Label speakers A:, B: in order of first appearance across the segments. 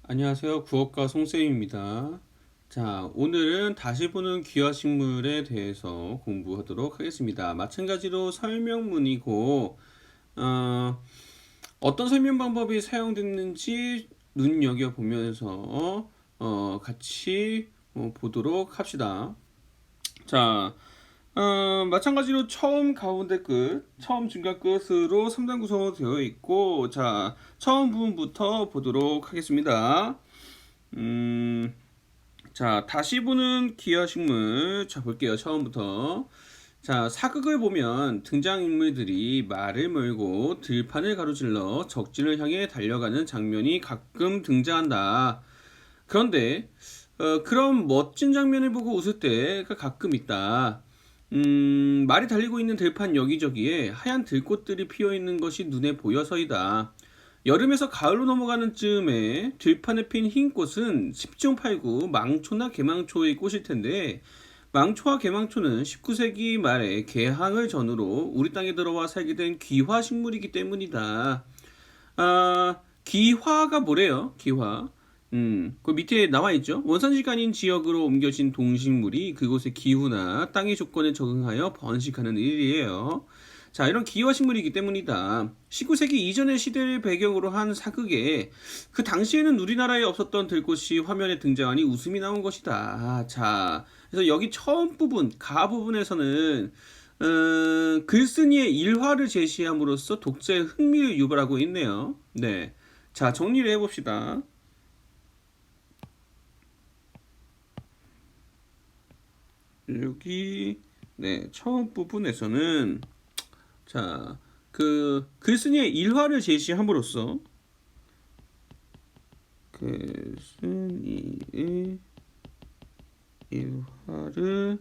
A: 안녕하세요. 구억과 송쌤입니다. 자, 오늘은 다시 보는 기와식물에 대해서 공부하도록 하겠습니다. 마찬가지로 설명문이고, 어떤 설명 방법이 사용됐는지 눈여겨보면서, 같이 보도록 합시다. 자, 마찬가지로 처음 가운데 끝, 처음 중간 끝으로 3단 구성으로 되어 있고, 자, 처음 부분부터 보도록 하겠습니다. 자, 다시 보는 기와식물. 자, 볼게요. 처음부터. 자, 사극을 보면 등장인물들이 말을 몰고 들판을 가로질러 적진을 향해 달려가는 장면이 가끔 등장한다. 그런데, 그런 멋진 장면을 보고 웃을 때가 가끔 있다. 말이 달리고 있는 들판 여기저기에 하얀 들꽃들이 피어 있는 것이 눈에 보여서이다. 여름에서 가을로 넘어가는 즈음에 들판에 핀 흰 꽃은 10중 8구 망초나 개망초의 꽃일 텐데, 망초와 개망초는 19세기 말에 개항을 전후로 우리 땅에 들어와 살게 된 귀화 식물이기 때문이다. 기화가 뭐래요? 기화. 그 밑에 나와 있죠. 원산지가 아닌 지역으로 옮겨진 동식물이 그곳의 기후나 땅의 조건에 적응하여 번식하는 일이에요. 자, 이런 기화 식물이기 때문이다. 19세기 이전의 시대를 배경으로 한 사극에 그 당시에는 우리나라에 없었던 들꽃이 화면에 등장하니 웃음이 나온 것이다. 자, 그래서 여기 처음 부분, 가 부분에서는 글쓴이의 일화를 제시함으로써 독자의 흥미를 유발하고 있네요. 네. 자, 정리를 해봅시다. 여기, 네, 처음 부분에서는, 자, 그, 글쓴이의 일화를 제시함으로써, 글쓴이의 일화를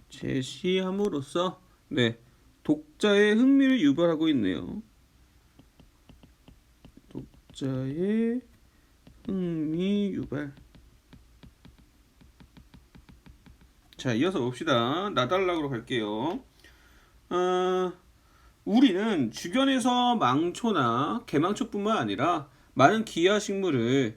A: 제시함으로써, 네, 독자의 흥미를 유발하고 있네요. 독자의 흥미 유발. 자, 이어서 봅시다. 나달락으로 갈게요. 어, 우리는 주변에서 망초나 개망초뿐만 아니라 많은 기하식물을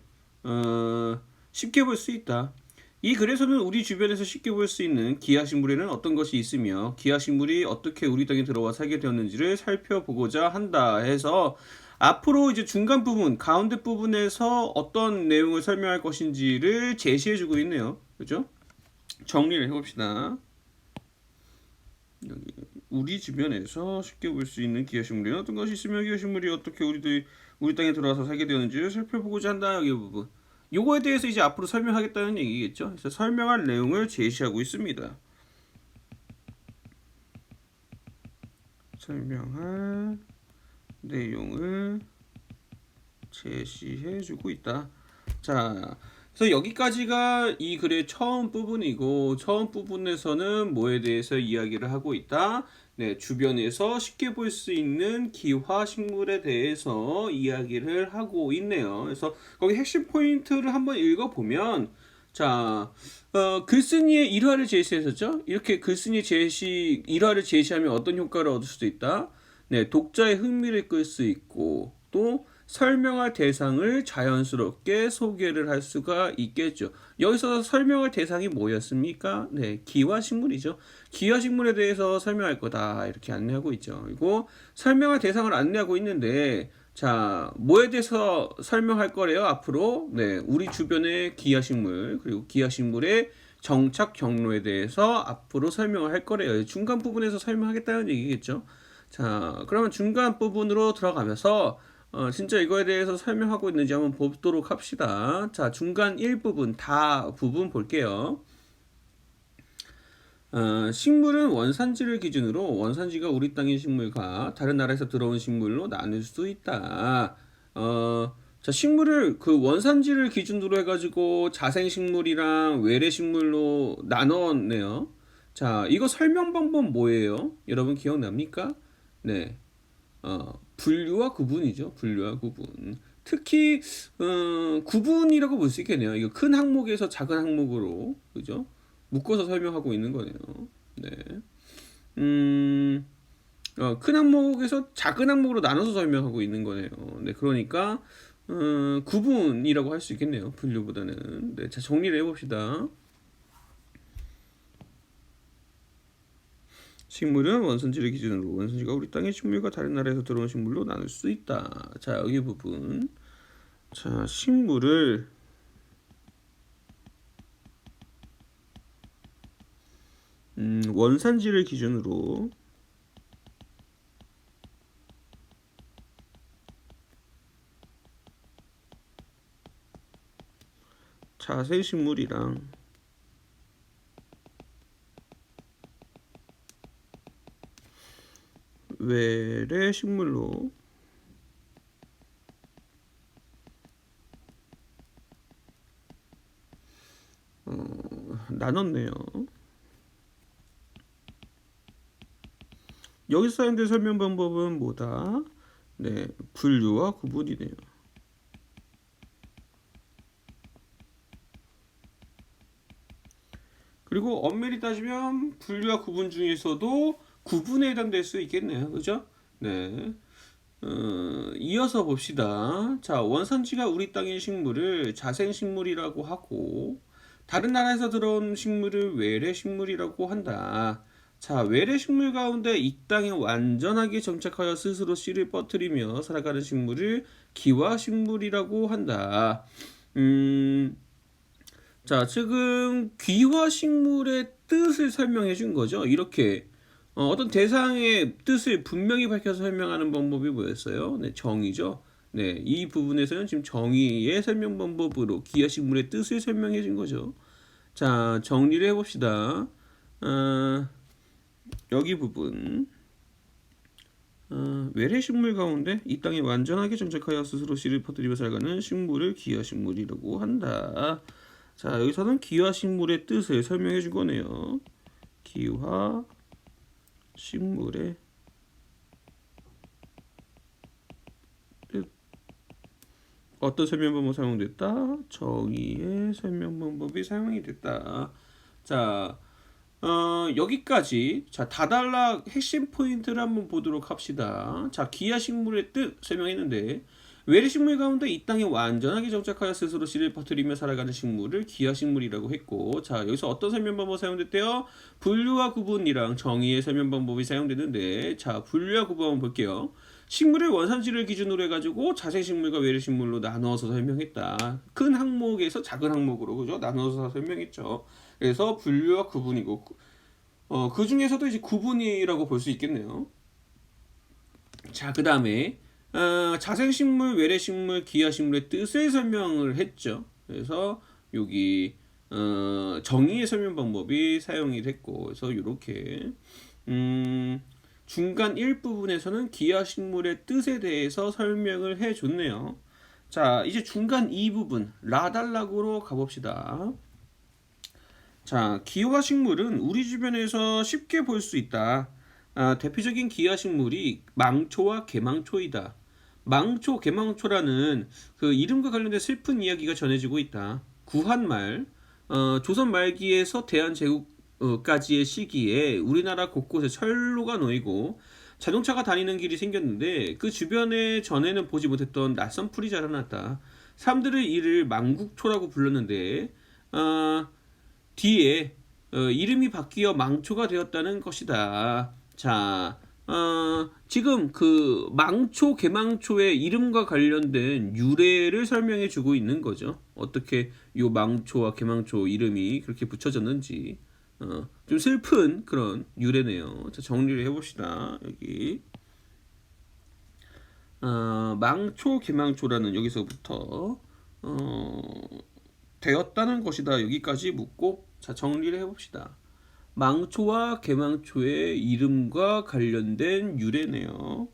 A: 쉽게 볼 수 있다. 이 글에서는 우리 주변에서 쉽게 볼 수 있는 기하식물에는 어떤 것이 있으며 기하식물이 어떻게 우리 땅에 들어와 살게 되었는지를 살펴보고자 한다 해서 앞으로 이제 중간 부분, 가운데 부분에서 어떤 내용을 설명할 것인지를 제시해주고 있네요. 그죠? 정리를 해봅시다. 여기 우리 주변에서 쉽게 볼 수 있는 기하식물이 어떤 것이 있으며 기하식물이 어떻게 우리 땅에 들어와서 살게 되었는지를 살펴보고자 한다. 여기 부분. 요거에 대해서 이제 앞으로 설명하겠다는 얘기겠죠. 그래서 설명할 내용을 제시하고 있습니다. 설명할 내용을 제시해주고 있다. 자, 그래서 여기까지가 이 글의 처음 부분이고, 처음 부분에서는 뭐에 대해서 이야기를 하고 있다? 네, 주변에서 쉽게 볼 수 있는 기화 식물에 대해서 이야기를 하고 있네요. 그래서 거기 핵심 포인트를 한번 읽어보면, 자, 글쓴이의 일화를 제시했었죠? 이렇게 글쓴이 일화를 제시하면 어떤 효과를 얻을 수도 있다? 네, 독자의 흥미를 끌 수 있고, 또 설명할 대상을 자연스럽게 소개를 할 수가 있겠죠. 여기서 설명할 대상이 뭐였습니까? 네, 기와식물이죠. 기와식물에 대해서 설명할 거다 이렇게 안내하고 있죠. 그리고 설명할 대상을 안내하고 있는데, 자, 뭐에 대해서 설명할 거래요? 앞으로 네, 우리 주변의 기와식물 그리고 기와식물의 정착 경로에 대해서 앞으로 설명을 할 거래요. 중간 부분에서 설명하겠다는 얘기겠죠. 자, 그러면 중간 부분으로 들어가면서 진짜 이거에 대해서 설명하고 있는지 한번 보도록 합시다. 자, 중간 1부분, 다 부분 볼게요. 식물은 원산지를 기준으로 원산지가 우리 땅의 식물과 다른 나라에서 들어온 식물로 나눌 수 있다. 자, 식물을 그 원산지를 기준으로 해가지고 자생식물이랑 외래식물로 나눴네요. 자, 이거 설명 방법 뭐예요? 여러분 기억납니까? 네. 분류와 구분이죠. 분류와 구분. 특히 구분이라고 볼 수 있겠네요. 이거 큰 항목에서 작은 항목으로 그죠? 묶어서 설명하고 있는 거네요. 네. 큰 항목에서 작은 항목으로 나눠서 설명하고 있는 거네요. 네, 그러니까 구분이라고 할 수 있겠네요. 분류보다는. 네, 자 정리를 해봅시다. 식물은 원산지를 기준으로 원산지가 우리 땅의 식물과 다른 나라에서 들어온 식물로 나눌 수 있다. 자 여기 부분. 자 식물을 원산지를 기준으로 자생식물이랑 외래 식물로 나눴네요. 여기서 사용된 설명 방법은 뭐다? 네, 분류와 구분이네요. 그리고 엄밀히 따지면 분류와 구분 중에서도 구분에 해당될 수 있겠네요. 그죠? 네. 이어서 봅시다. 자, 원산지가 우리 땅의 식물을 자생식물이라고 하고 다른 나라에서 들어온 식물을 외래식물이라고 한다. 자, 외래식물 가운데 이 땅에 완전하게 정착하여 스스로 씨를 뻗뜨리며 살아가는 식물을 기화식물이라고 한다. 자, 지금 귀화식물의 뜻을 설명해 준 거죠. 이렇게 어떤 대상의 뜻을 분명히 밝혀서 설명하는 방법이 뭐였어요? 네, 정의죠. 네, 이 부분에서는 지금 정의의 설명 방법으로 기하식물의 뜻을 설명해 준 거죠. 자, 정리를 해봅시다. 여기 부분. 외래식물 가운데 이 땅에 완전하게 정착하여 스스로 씨를 퍼뜨리며 살아가는 식물을 기하식물이라고 한다. 자, 여기서는 기화식물의 뜻을 설명해 준 거네요. 기화식물의 뜻. 어떤 설명 방법이 사용됐다? 정의의 설명 방법이 사용이 됐다. 자, 여기까지. 자, 다달락 핵심 포인트를 한번 보도록 합시다. 자, 기하식물의 뜻 설명했는데 외래식물 가운데 이 땅에 완전하게 정착하여 스스로 씨를 퍼뜨리며 살아가는 식물을 기하식물이라고 했고, 자 여기서 어떤 설명 방법이 사용됐대요? 분류와 구분이랑 정의의 설명 방법이 사용되는데, 자 분류와 구분 한번 볼게요. 식물의 원산지를 기준으로 해가지고 자생식물과 외래식물로 나누어서 설명했다. 큰 항목에서 작은 항목으로, 그죠? 나누어서 설명했죠. 그래서 분류와 구분이고, 그 중에서도 이제 구분이라고 볼 수 있겠네요. 자, 그 다음에 자생식물, 외래식물, 기하식물의 뜻을 설명을 했죠. 그래서 여기 정의의 설명 방법이 사용이 됐고, 그래서 이렇게 중간 1부분에서는 기하식물의 뜻에 대해서 설명을 해줬네요. 자, 이제 중간 2부분 라달락으로 가봅시다. 자, 기화식물은 우리 주변에서 쉽게 볼 수 있다. 대표적인 기화식물이 망초와 개망초이다. 망초, 개망초라는 그 이름과 관련된 슬픈 이야기가 전해지고 있다. 구한말, 조선 말기에서 대한제국까지의 시기에 우리나라 곳곳에 철로가 놓이고 자동차가 다니는 길이 생겼는데 그 주변에 전에는 보지 못했던 낯선 풀이 자라났다. 사람들은 이를 망국초라고 불렀는데 뒤에 이름이 바뀌어 망초가 되었다는 것이다. 자, 지금 그 망초, 개망초의 이름과 관련된 유래를 설명해 주고 있는 거죠. 어떻게 요 망초와 개망초 이름이 그렇게 붙여졌는지. 좀 슬픈 그런 유래네요. 자, 정리를 해봅시다. 여기. 망초, 개망초라는 여기서부터 되었다는 것이다. 여기까지 묻고, 자 정리를 해봅시다. 망초와 개망초의 이름과 관련된 유래네요.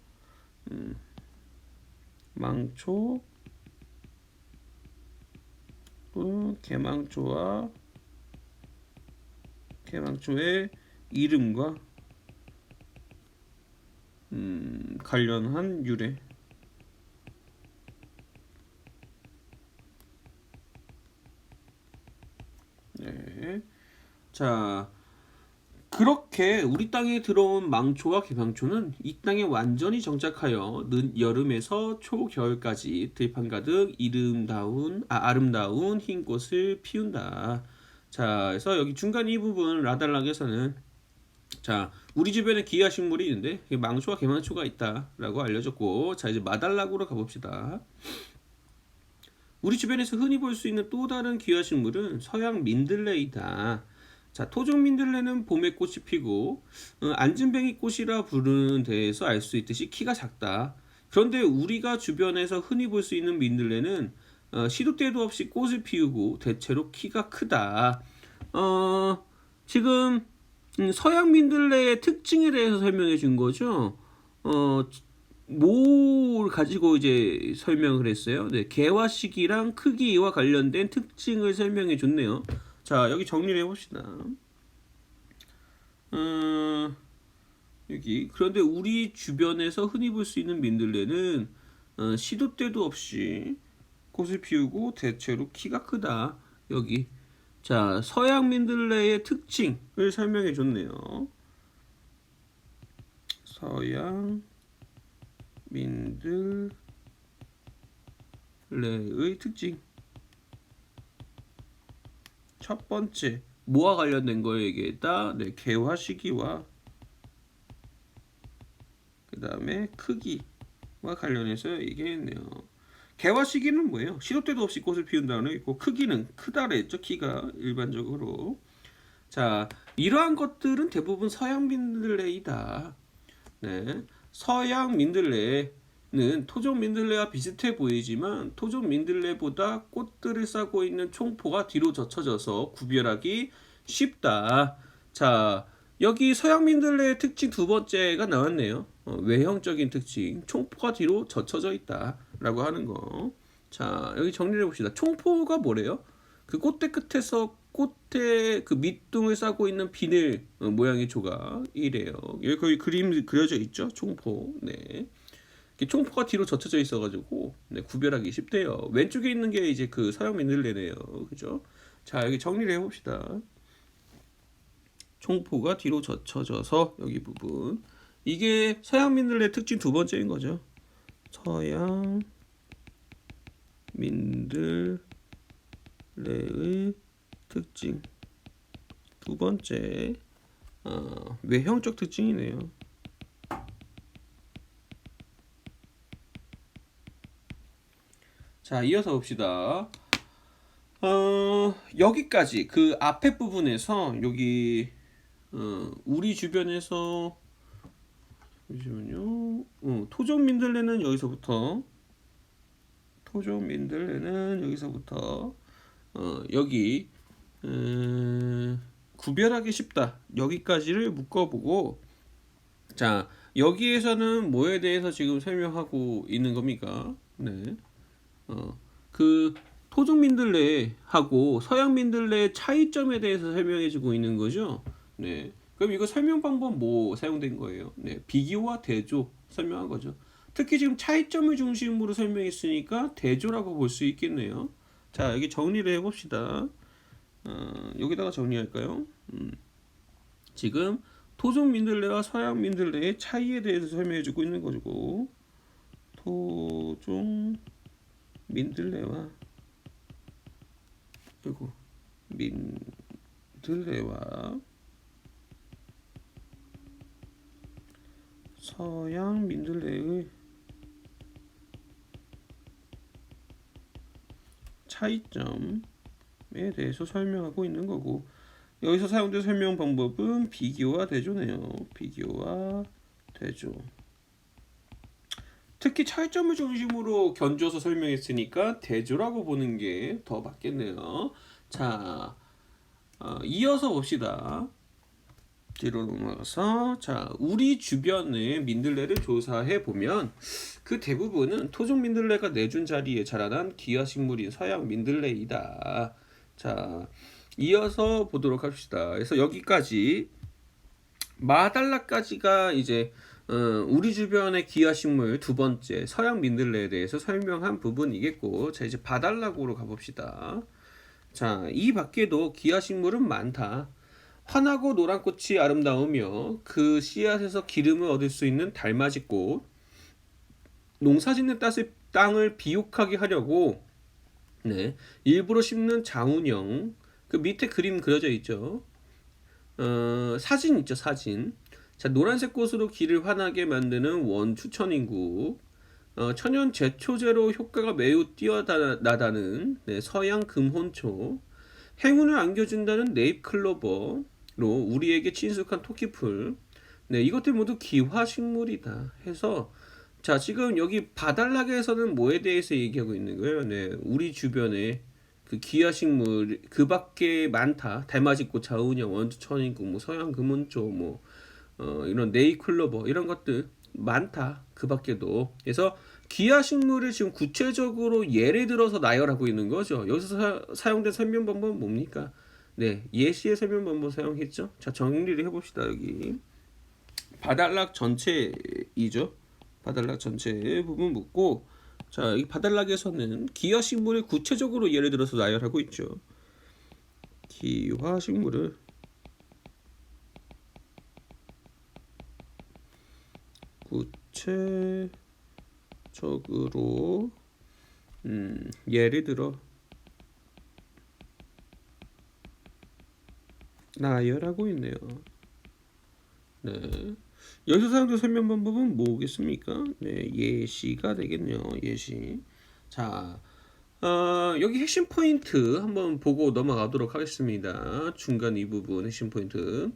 A: 망초, 개망초와 개망초의 이름과 관련한 유래. 네. 자, 그렇게 이렇게 우리 땅에 들어온 망초와 개망초는 이 땅에 완전히 정착하여 늦 여름에서 초겨울까지 들판 가득 아름다운 흰 꽃을 피운다. 자, 그래서 여기 중간 이 부분 라달락에서는 자, 우리 주변에 기하식물이 있는데 망초와 개망초가 있다라고 알려졌고, 자 이제 마달락으로 가봅시다. 우리 주변에서 흔히 볼 수 있는 또 다른 기하식물은 서양 민들레이다. 자, 토종 민들레는 봄에 꽃이 피고 안진뱅이 꽃이라 부르는 데에서 알 수 있듯이 키가 작다. 그런데 우리가 주변에서 흔히 볼 수 있는 민들레는 시도 때도 없이 꽃을 피우고 대체로 키가 크다. 지금 서양 민들레의 특징에 대해서 설명해 준 거죠. 뭘 가지고 이제 설명을 했어요. 네, 개화 시기랑 크기와 관련된 특징을 설명해 줬네요. 자, 여기 정리를 해봅시다. 여기 그런데 우리 주변에서 흔히 볼 수 있는 민들레는 시도 때도 없이 꽃을 피우고 대체로 키가 크다. 여기 자, 서양 민들레의 특징을 설명해 줬네요. 서양 민들레의 특징. 첫 번째, 뭐와 관련된 거에 얘기했다? 네, 개화 시기와 그 다음에 크기와 관련해서 얘기했네요. 개화 시기는 뭐예요? 시도 때도 없이 꽃을 피운다는 있고, 크기는 크다라 했죠. 키가 일반적으로. 자, 이러한 것들은 대부분 서양 민들레이다. 네, 서양 민들레는 토종 민들레와 비슷해 보이지만 토종 민들레보다 꽃들을 싸고 있는 총포가 뒤로 젖혀져서 구별하기 쉽다. 자, 여기 서양 민들레의 특징 두 번째가 나왔네요. 외형적인 특징, 총포가 뒤로 젖혀져 있다라고 하는 거. 자, 여기 정리를 해봅시다. 총포가 뭐래요? 그 꽃대 끝에서 꽃의 그 밑둥을 싸고 있는 비늘 모양의 조각이래요. 여기 거의 그림 그려져 있죠, 총포. 네, 총포가 뒤로 젖혀져 있어가지고 네, 구별하기 쉽대요. 왼쪽에 있는 게 이제 그 서양 민들레네요, 그죠? 자, 여기 정리를 해봅시다. 총포가 뒤로 젖혀져서 여기 부분, 이게 서양 민들레 특징 두 번째인 거죠. 서양 민들레의 특징 두 번째, 외형적 특징이네요. 자, 이어서 봅시다. 여기까지 그 앞에 부분에서 여기 우리 주변에서 잠시만요. 토종 민들레는 여기서부터 여기 구별하기 쉽다. 여기까지를 묶어보고, 자, 여기에서는 뭐에 대해서 지금 설명하고 있는 겁니까? 네, 그 토종 민들레하고 서양 민들레의 차이점에 대해서 설명해주고 있는 거죠. 네, 그럼 이거 설명 방법 뭐 사용된 거예요? 네, 비교와 대조 설명한 거죠. 특히 지금 차이점을 중심으로 설명했으니까 대조라고 볼 수 있겠네요. 자, 여기 정리를 해봅시다. 여기다가 정리할까요? 지금 토종 민들레와 서양 민들레의 차이에 대해서 설명해주고 있는 거고, 토종 민들레와 그리고 민들레와 서양 민들레의 차이점에 대해서 설명하고 있는 거고, 여기서 사용된 설명 방법은 비교와 대조네요. 비교와 대조. 특히 차이점을 중심으로 견줘서 설명했으니까 대조라고 보는 게 더 맞겠네요. 자, 이어서 봅시다. 뒤로 넘어가서, 자, 우리 주변의 민들레를 조사해 보면 그 대부분은 토종 민들레가 내준 자리에 자라난 기하식물인 서양 민들레이다. 자, 이어서 보도록 합시다. 그래서 여기까지 마달라까지가 이제 우리 주변의 기하식물 두 번째 서양 민들레에 대해서 설명한 부분이겠고, 자, 이제 바달락으로 가봅시다. 자, 이 밖에도 기하식물은 많다. 환하고 노란 꽃이 아름다우며 그 씨앗에서 기름을 얻을 수 있는 달맞이 꽃. 농사짓는 땅을 비옥하게 하려고 네, 일부러 심는 장운영. 그 밑에 그림 그려져 있죠. 사진 있죠, 사진. 자, 노란색 꽃으로 길을 환하게 만드는 원추천인국. 천연 제초제로 효과가 매우 뛰어나다는 네, 서양 금혼초. 행운을 안겨준다는 네잎클로버로 우리에게 친숙한 토끼풀. 네, 이것들 모두 기화식물이다 해서 자, 지금 여기 바달락에서는 뭐에 대해서 얘기하고 있는 거예요? 네, 우리 주변에 그 기화식물 그 밖에 많다. 달맞이꽃, 자우냥, 원주천인국, 뭐 서양 금은초, 뭐 이런 네이클로버 이런 것들 많다. 그 밖에도. 그래서 기화식물을 지금 구체적으로 예를 들어서 나열하고 있는 거죠. 여기서 사용된 설명 방법은 뭡니까? 네, 예시의 설명 방법 사용했죠. 자, 정리를 해봅시다. 여기 바달락 전체이죠. 바달락 전체 부분 묻고, 자, 이 바달락에서는 기화식물을 구체적으로 예를 들어서 나열하고 있죠. 기화식물을 구체적으로 예를 들어 나열하고 있네요. 네. 여기서 사용된 설명 방법은 뭐겠습니까? 네, 예시가 되겠네요. 예시. 자, 여기 핵심 포인트 한번 보고 넘어가도록 하겠습니다. 중간 이 부분 핵심 포인트.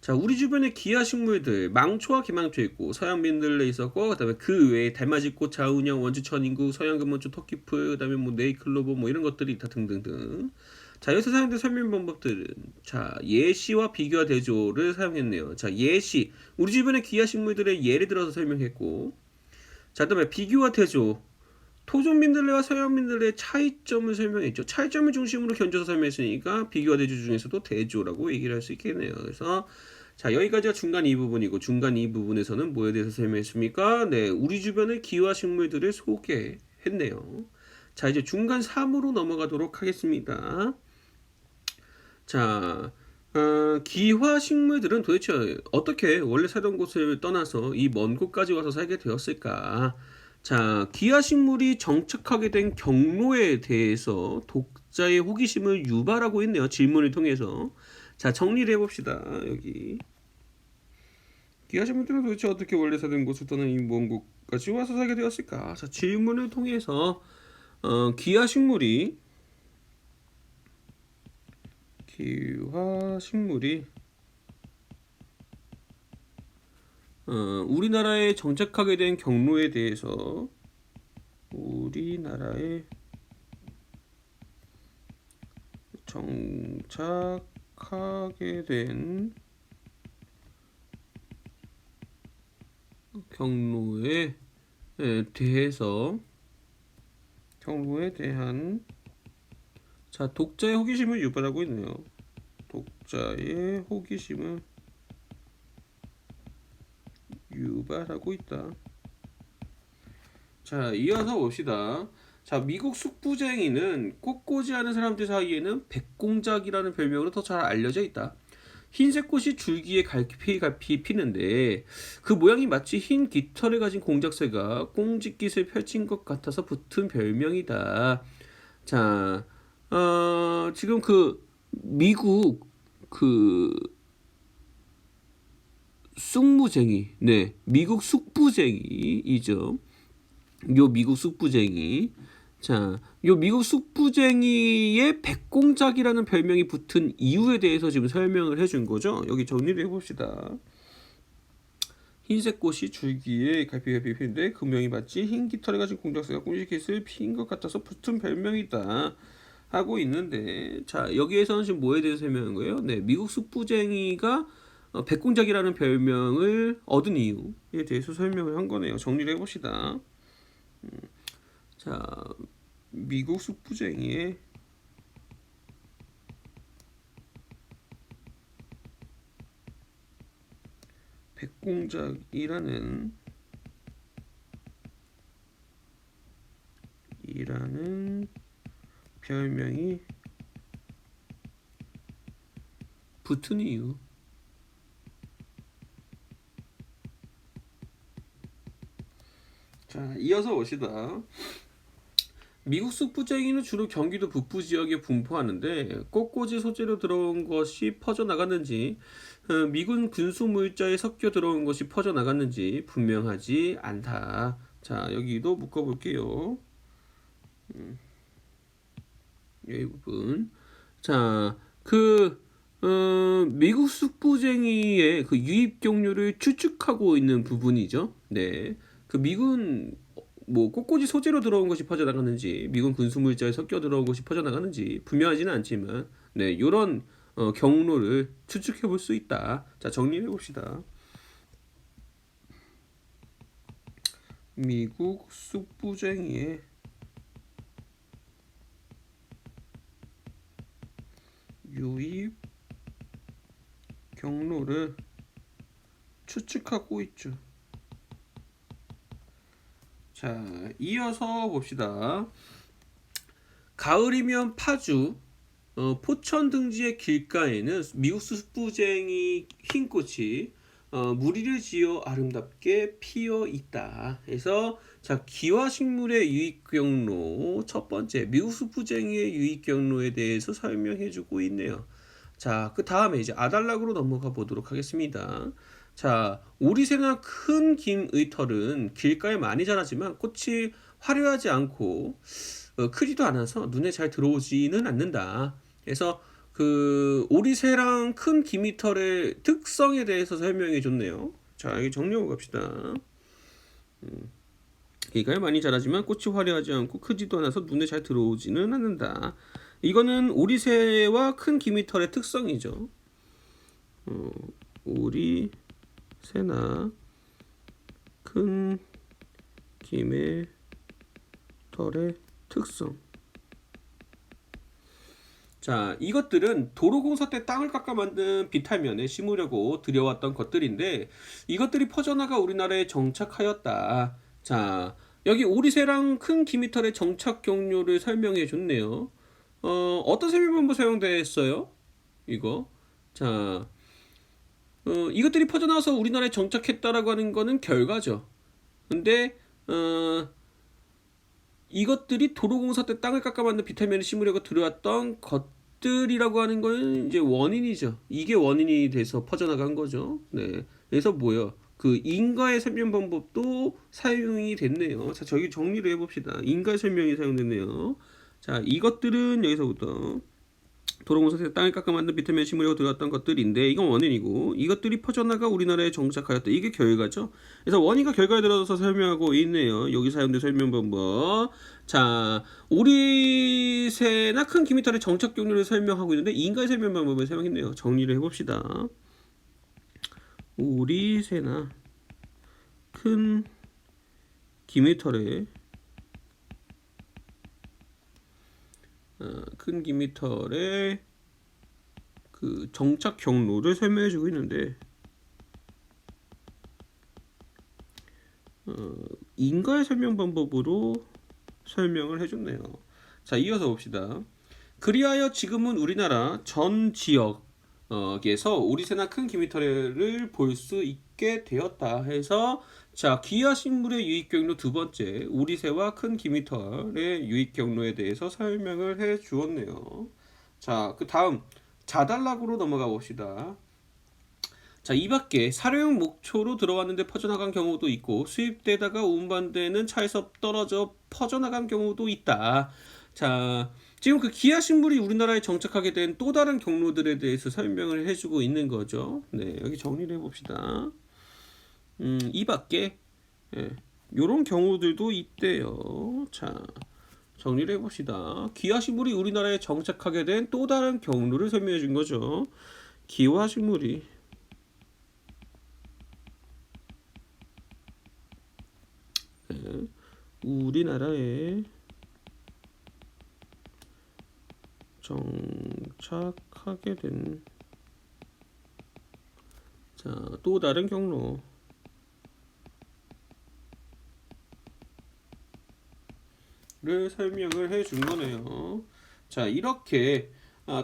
A: 자, 우리 주변에 기하식물들 망초와 기망초 있고 서양민들레 있었고 그다음에 그 외에 달맞이꽃, 자운형, 원주천인국, 서양금원초, 토끼풀, 그다음에 뭐 네이클로버 뭐 이런 것들이 있다 등등등. 자, 여기서 사용된 설명 방법들은 자, 예시와 비교와 대조를 사용했네요. 자, 예시 우리 주변의 기하식물들의 예를 들어서 설명했고, 자, 그다음에 비교와 대조 토종민들레와 서양민들레의 차이점을 설명했죠. 차이점을 중심으로 견줘서 설명했으니까 비교와 대조 중에서도 대조라고 얘기를 할 수 있겠네요. 그래서 자, 여기까지가 중간 이 부분이고 중간 이 부분에서는 뭐에 대해서 설명했습니까? 네, 우리 주변의 기화식물들을 소개했네요. 자, 이제 중간 3으로 넘어가도록 하겠습니다. 자, 기화식물들은 도대체 어떻게 원래 살던 곳을 떠나서 이 먼 곳까지 와서 살게 되었을까? 자, 기하식물이 정착하게 된 경로에 대해서 독자의 호기심을 유발하고 있네요. 질문을 통해서. 자, 정리를 해봅시다. 여기. 기하식물들은 도대체 어떻게 원래 살던 곳을 떠나 이 먼 곳까지 와서 살게 되었을까? 자, 질문을 통해서 기하식물이 우리나라에 정착하게 된 경로에 대해서 우리나라에 정착하게 된 경로에 대한 자, 독자의 호기심을 유발하고 있네요. 독자의 호기심을 유발하고 있다. 자, 이어서 봅시다. 자, 미국 숙부쟁이는 꽃꽂이 하는 사람들 사이에는 백공작이라는 별명으로 더 잘 알려져 있다. 흰색 꽃이 줄기에 갈피 피는데 그 모양이 마치 흰 깃털을 가진 공작새가 꽁지깃을 펼친 것 같아서 붙은 별명이다. 자, 지금 그 미국 그 숙무쟁이, 네, 미국 숙부쟁이이죠. 요 미국 숙부쟁이. 자, 요 미국 숙부쟁이의 백공작이라는 별명이 붙은 이유에 대해서 지금 설명을 해준 거죠. 여기 정리를 해봅시다. 흰색 꽃이 줄기에 갈피가 피는데 그 모양이 마치 흰 깃털을 가진 공작새가 꽁지깃을 피인 것 같아서 붙은 별명이다 하고 있는데, 자, 여기에서는 지금 뭐에 대해서 설명한 거예요? 네, 미국 숙부쟁이가 백공작이라는 별명을 얻은 이유에 대해서 설명을 한 거네요. 정리를 해봅시다. 자, 미국 숙부쟁이의 백공작이라는 별명이 붙은 이유. 자, 이어서 봅시다. 미국 숙부쟁이는 주로 경기도 북부 지역에 분포하는데 꽃꽂이 소재로 들어온 것이 퍼져나갔는지 미군 군수 물자에 섞여 들어온 것이 퍼져나갔는지 분명하지 않다. 자, 여기도 묶어볼게요. 이 부분. 자, 미국 숙부쟁이의 그 유입 경로를 추측하고 있는 부분이죠. 네. 그 미군 뭐 꽃꽂이 소재로 들어온 것이 퍼져나갔는지 미군 군수물자에 섞여 들어온 것이 퍼져나갔는지 분명하지는 않지만 네, 요런 경로를 추측해 볼 수 있다. 자, 정리해 봅시다. 미국 숙부쟁이의 유입 경로를 추측하고 있죠. 자, 이어서 봅시다. 가을이면 파주, 포천 등지의 길가에는 미국 숙부쟁이 흰꽃이 무리를 지어 아름답게 피어 있다. 그래서 자, 기와식물의 유입 경로 첫 번째 미국 숙부쟁이의 유입 경로에 대해서 설명해주고 있네요. 자, 그 다음에 이제 아달락으로 넘어가 보도록 하겠습니다. 자, 오리새나 큰 김의털은 길가에 많이 자라지만 꽃이 화려하지 않고 크지도 않아서 눈에 잘 들어오지는 않는다. 그래서 그 오리새랑 큰 김의털의 특성에 대해서 설명해 줬네요. 자, 여기 정리하고 갑시다. 길가에 많이 자라지만 꽃이 화려하지 않고 크지도 않아서 눈에 잘 들어오지는 않는다. 이거는 오리새와 큰 김의털의 특성이죠. 오리새나 큰 김의 털의 특성. 자, 이것들은 도로공사 때 땅을 깎아 만든 비탈면에 심으려고 들여왔던 것들인데 이것들이 퍼져나가 우리나라에 정착하였다. 자, 여기 오리새랑 큰 기미털의 정착 경로를 설명해 줬네요. 어떤 설명 방법 사용됐어요? 이거. 자, 이것들이 퍼져나와서 우리나라에 정착했다라고 하는 거는 결과죠. 근데 이것들이 도로공사 때 땅을 깎아 만든 비탈면을 심으려고 들어왔던 것들이라고 하는 건 이제 원인이죠. 이게 원인이 돼서 퍼져나간 거죠. 네. 그래서 뭐요? 그 인과의 설명 방법도 사용이 됐네요. 자, 저기 정리를 해봅시다. 인과의 설명이 사용됐네요. 자, 이것들은 여기서부터 도로공사 때 땅을 깎아 만든 비탈면 심으려고 들어왔던 것들인데 이건 원인이고 이것들이 퍼져나가 우리나라에 정착하였다. 이게 결과죠. 그래서 원인과 결과에 들어서 설명하고 있네요. 여기 사용된 설명 방법. 자, 오리새나 큰 기미털의 정착 경로를 설명하고 있는데 인과의 설명 방법을 사용했네요. 정리를 해봅시다. 오리새나 큰 기미털의 큰 기미털의 그 정착 경로를 설명해주고 있는데 인과의 설명 방법으로 설명을 해줬네요. 자, 이어서 봅시다. 그리하여 지금은 우리나라 전 지역에서 오리새나 큰 기미털을 볼 수 있게 되었다 해서 자, 기하식물의 유입 경로 두 번째 오리새와 큰 기미털의 유입 경로에 대해서 설명을 해 주었네요. 자, 그 다음 자달락으로 넘어가 봅시다. 자, 이 밖에 사료용 목초로 들어왔는데 퍼져나간 경우도 있고 수입되다가 운반되는 차에서 떨어져 퍼져나간 경우도 있다. 자, 지금 그 기하식물이 우리나라에 정착하게 된 또 다른 경로들에 대해서 설명을 해주고 있는 거죠. 네, 여기 정리를 해봅시다. 이 밖에 이런 경우들도 있대요. 자, 정리를 해봅시다. 기하식물이 우리나라에 정착하게 된 또 다른 경로를 설명해 준 거죠. 기하식물이 우리나라에 정착하게 된 자, 또 다른 경로를 설명을 해 준 거네요. 자, 이렇게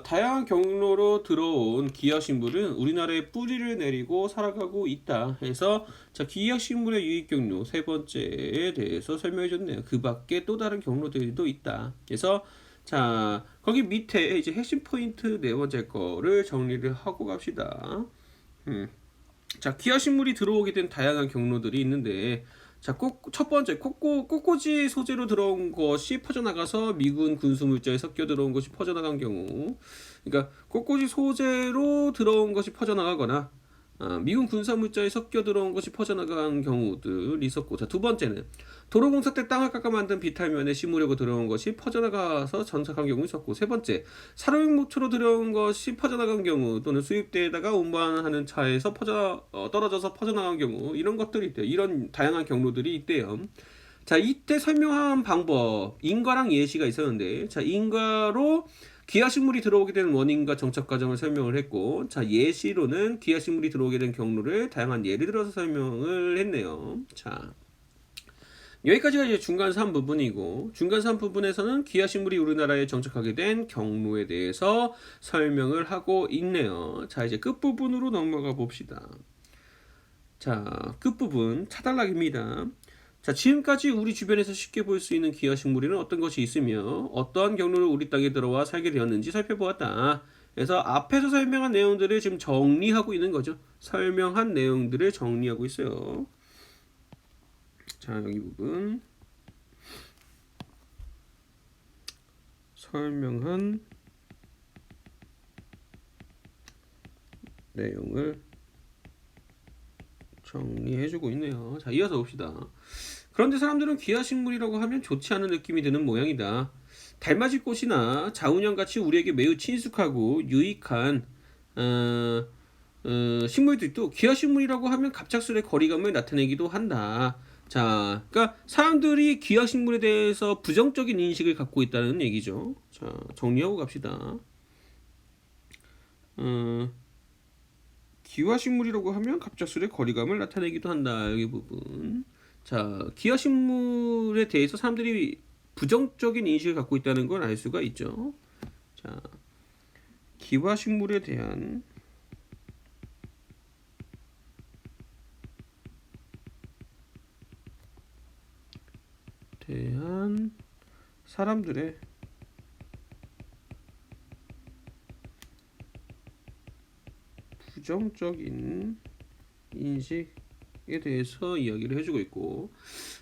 A: 다양한 경로로 들어온 기하식물은 우리나라에 뿌리를 내리고 살아가고 있다 해서 자 기하식물의 유입 경로 세 번째에 대해서 설명해 줬네요. 그 밖에 또 다른 경로들도 있다. 그래서 자 거기 밑에 이제 핵심 포인트 네 번째 거를 정리를 하고 갑시다. 자 기하식물이 들어오게 된 다양한 경로들이 있는데 자, 첫 번째, 꽃꽂이 소재로 들어온 것이 퍼져나가서 미군 군수 물자에 섞여 들어온 것이 퍼져나간 경우, 그러니까 꽃꽂이 소재로 들어온 것이 퍼져나가거나 미군 군사 물자에 섞여 들어온 것이 퍼져나간 경우들이 있었고, 자, 두 번째는 도로공사 때 땅을 깎아 만든 비탈면에 심으려고 들어온 것이 퍼져나가서 전착한 경우 있었고, 세 번째, 사료용 목초로 들어온 것이 퍼져나간 경우 또는 수입대에다가 운반하는 차에서 떨어져서 퍼져나간 경우 이런 것들이 있대요. 이런 다양한 경로들이 있대요. 자, 이때 설명한 방법, 인과랑 예시가 있었는데, 자, 인과로 기하식물이 들어오게 된 원인과 정착 과정을 설명을 했고, 자, 예시로는 기하식물이 들어오게 된 경로를 다양한 예를 들어서 설명을 했네요. 자, 여기까지가 이제 중간산 부분이고, 중간산 부분에서는 기하식물이 우리나라에 정착하게 된 경로에 대해서 설명을 하고 있네요. 자, 이제 끝부분으로 넘어가 봅시다. 자, 끝부분 차단락입니다. 자, 지금까지 우리 주변에서 쉽게 볼 수 있는 기하식물에는 어떤 것이 있으며 어떠한 경로로 우리 땅에 들어와 살게 되었는지 살펴보았다. 그래서 앞에서 설명한 내용들을 지금 정리하고 있는 거죠. 설명한 내용들을 정리하고 있어요. 자, 여기 부분 설명한 내용을 정리해주고 있네요. 자, 이어서 봅시다. 그런데 사람들은 기하식물이라고 하면 좋지 않은 느낌이 드는 모양이다. 달맞이꽃이나 자운형같이 우리에게 매우 친숙하고 유익한 식물들도 기하식물이라고 하면 갑작스레 거리감을 나타내기도 한다. 자, 그러니까 사람들이 기하식물에 대해서 부정적인 인식을 갖고 있다는 얘기죠. 자, 정리하고 갑시다. 기하식물이라고 하면 갑작스레 거리감을 나타내기도 한다. 여기 부분. 자, 기하식물에 대해서 사람들이 부정적인 인식을 갖고 있다는 걸 알 수가 있죠. 자, 기하식물에 대한 사람들의 부정적인 인식에 대해서 이야기를 해주고 있고,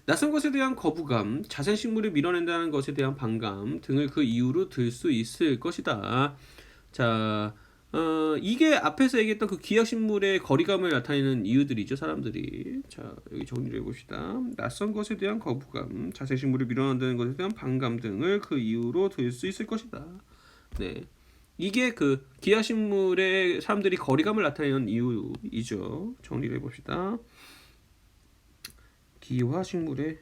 A: 낯선 것에 대한 거부감, 자생식물을 밀어낸다는 것에 대한 반감 등을 그 이유로 들 수 있을 것이다. 자, 이게 앞에서 얘기했던 그 기하식물의 거리감을 나타내는 이유들이죠, 사람들이. 자, 여기 정리를 해봅시다. 낯선 것에 대한 거부감, 자생식물을 밀어낸다는 것에 대한 반감 등을 그 이유로 들 수 있을 것이다. 네. 이게 그 기하식물의 사람들이 거리감을 나타내는 이유이죠. 정리를 해봅시다. 기하식물의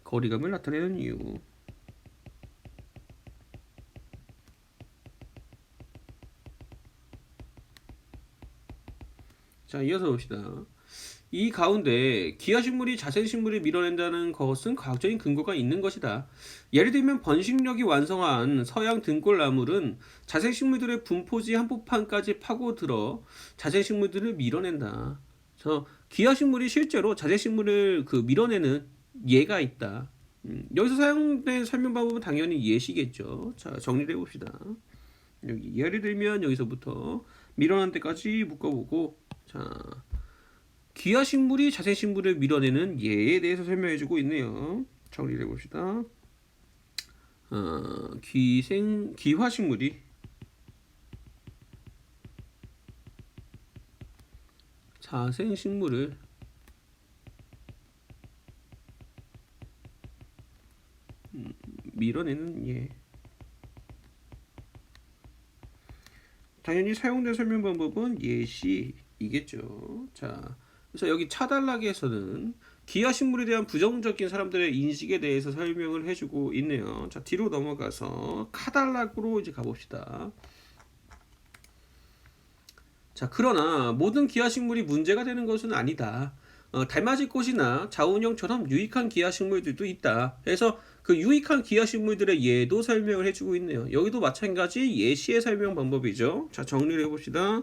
A: 거리감을 나타내는 이유. 자, 이어서 봅시다. 이 가운데 기하식물이 자생식물을 밀어낸다는 것은 과학적인 근거가 있는 것이다. 예를 들면 번식력이 완성한 서양 등골나물은 자생식물들의 분포지 한복판까지 파고들어 자생식물들을 밀어낸다. 그래서 기하식물이 실제로 자생식물을 밀어내는 예가 있다. 여기서 사용된 설명 방법은 당연히 예시겠죠. 자, 정리를 해봅시다. 여기 예를 들면 여기서부터 밀어낸 때까지 묶어보고, 자, 기하식물이 자생식물을 밀어내는 예에 대해서 설명해주고 있네요. 정리를 해봅시다. 기하식물이 자생식물을 밀어내는 예. 당연히 사용된 설명 방법은 예시이겠죠. 자, 그래서 여기 차단락에서는 기하식물에 대한 부정적인 사람들의 인식에 대해서 설명을 해주고 있네요. 자, 뒤로 넘어가서 카단락으로 이제 가봅시다. 자, 그러나 모든 기하식물이 문제가 되는 것은 아니다. 달맞이꽃이나 자운형처럼 유익한 기하식물들도 있다. 그래서 그 유익한 기하식물들의 예도 설명을 해주고 있네요. 여기도 마찬가지 예시의 설명 방법이죠. 자, 정리를 해봅시다.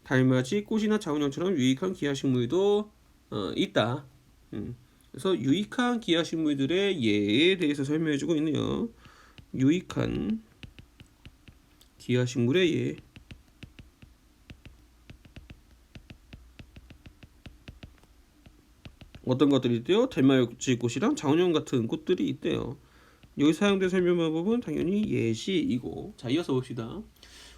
A: 달맞이 꽃이나 자운형처럼 유익한 기하식물도 있다. 그래서 유익한 기하식물들의 예에 대해서 설명해주고 있네요. 유익한 기하식물의 예. 어떤 것들이 있대요? 달맞이 꽃이랑 자운형 같은 꽃들이 있대요. 여기 사용된 설명 방법은 당연히 예시이고. 자, 이어서 봅시다.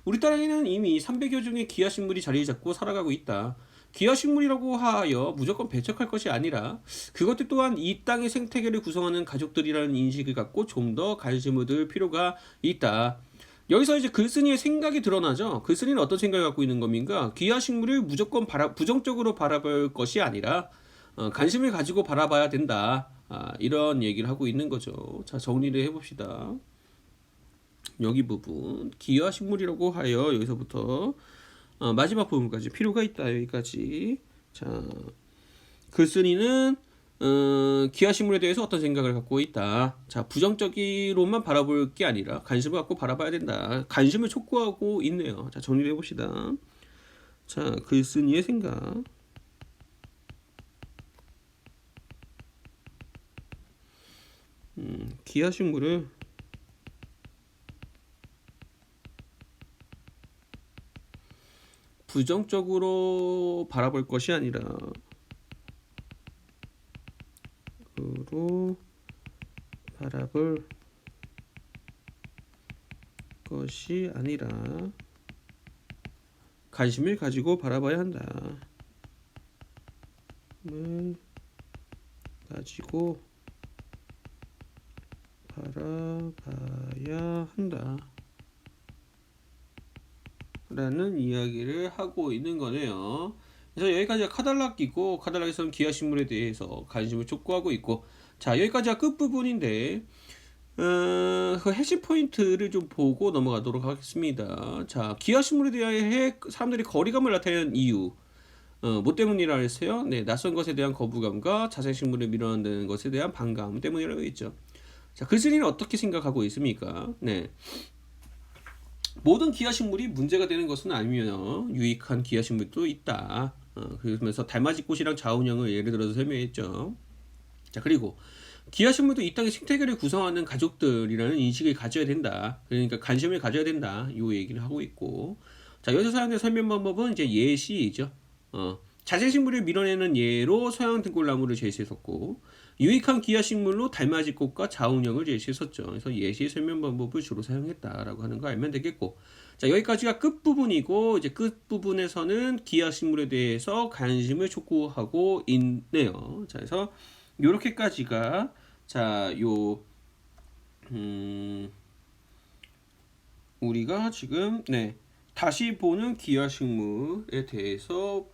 A: 우리 땅에는 이미 300여 종의 기하식물이 자리 잡고 살아가고 있다. 기하식물이라고 하여 무조건 배척할 것이 아니라 그것들 또한 이 땅의 생태계를 구성하는 가족들이라는 인식을 갖고 좀 더 관심을 둘 필요가 있다. 여기서 이제 글쓴이의 생각이 드러나죠. 글쓴이는 어떤 생각을 갖고 있는 겁니까? 기하식물을 무조건 부정적으로 바라볼 것이 아니라 관심을 가지고 바라봐야 된다. 이런 얘기를 하고 있는 거죠. 자, 정리를 해봅시다. 여기 부분 기하식물이라고 하여 여기서부터 마지막 부분까지 필요가 있다. 여기까지. 자, 글쓴이는 기하식물에 대해서 어떤 생각을 갖고 있다. 자, 부정적으로만 바라볼 게 아니라 관심을 갖고 바라봐야 된다. 관심을 촉구하고 있네요. 자, 정리를 해봅시다. 자, 글쓴이의 생각. 기하식물을 부정적으로 바라볼 것이 아니라 바라볼 것이 아니라 관심을 가지고 바라봐야 한다. 가지고 바라봐야 한다. 라는 이야기를 하고 있는 거네요. 그래서 여기까지가 카달락이고, 카달락에서는 기하식물에 대해서 관심을 촉구하고 있고, 자, 여기까지가 끝부분인데 그 핵심 포인트를 좀 보고 넘어가도록 하겠습니다. 자, 기하식물에 대해 사람들이 거리감을 나타내는 이유, 뭐 때문이라 했어요? 네, 낯선 것에 대한 거부감과 자생식물을 밀어낸다는 것에 대한 반감 때문이라고 했죠. 자, 글쓴이는 어떻게 생각하고 있습니까? 네. 모든 기하식물이 문제가 되는 것은 아니며 유익한 기하식물도 있다. 그러면서 달맞이꽃이랑 자운형을 예를 들어서 설명했죠. 자, 그리고 기하식물도 이 땅의 생태계를 구성하는 가족들이라는 인식을 가져야 된다. 그러니까 관심을 가져야 된다. 이 얘기를 하고 있고. 자, 여기서 사용된 설명 방법은 이제 예시이죠. 자생식물을 밀어내는 예로 서양 등골나무를 제시했었고, 유익한 기하식물로 달맞이꽃과 자운형을 제시했었죠. 그래서 예시 설명 방법을 주로 사용했다라고 하는 거 알면 되겠고, 자, 여기까지가 끝부분이고, 이제 끝부분에서는 기하식물에 대해서 관심을 촉구하고 있네요. 자, 그래서 요렇게까지가 자, 우리가 지금 다시 보는 기하식물에 대해서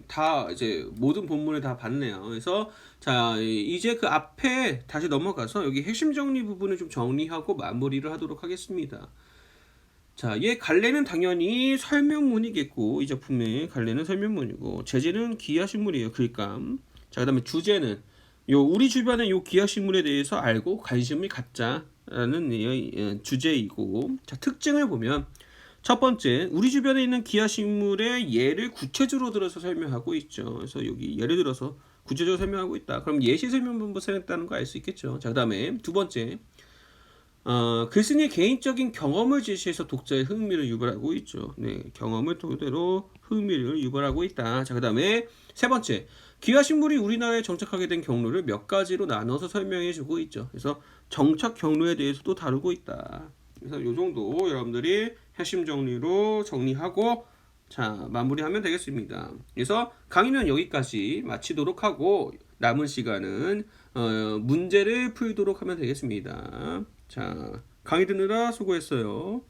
A: 다 이제 모든 본문을 다 봤네요. 그래서 자, 이제 그 앞에 다시 넘어가서 여기 핵심 정리 부분을 좀 정리하고 마무리를 하도록 하겠습니다. 자, 얘 갈래는 당연히 설명문이겠고, 이 작품의 갈래는 설명문이고, 제재는 기하식물이에요. 글감. 자, 그다음에 주제는 우리 주변의 기하식물에 대해서 알고 관심을 갖자라는 주제이고, 자, 특징을 보면 첫 번째, 우리 주변에 있는 기하식물의 예를 구체적으로 들어서 설명하고 있죠. 그래서 여기 예를 들어서 구체적으로 설명하고 있다. 그럼 예시 설명문부 사용했다는 거 알 수 있겠죠. 자, 그다음에 두 번째, 글쓴이의 개인적인 경험을 제시해서 독자의 흥미를 유발하고 있죠. 네, 경험을 토대로 흥미를 유발하고 있다. 자, 그다음에 세 번째, 기하식물이 우리나라에 정착하게 된 경로를 몇 가지로 나눠서 설명해주고 있죠. 그래서 정착 경로에 대해서도 다루고 있다. 그래서 이 정도 여러분들이 핵심 정리로 정리하고 자, 마무리하면 되겠습니다. 그래서 강의는 여기까지 마치도록 하고 남은 시간은 문제를 풀도록 하면 되겠습니다. 자, 강의 듣느라 수고했어요.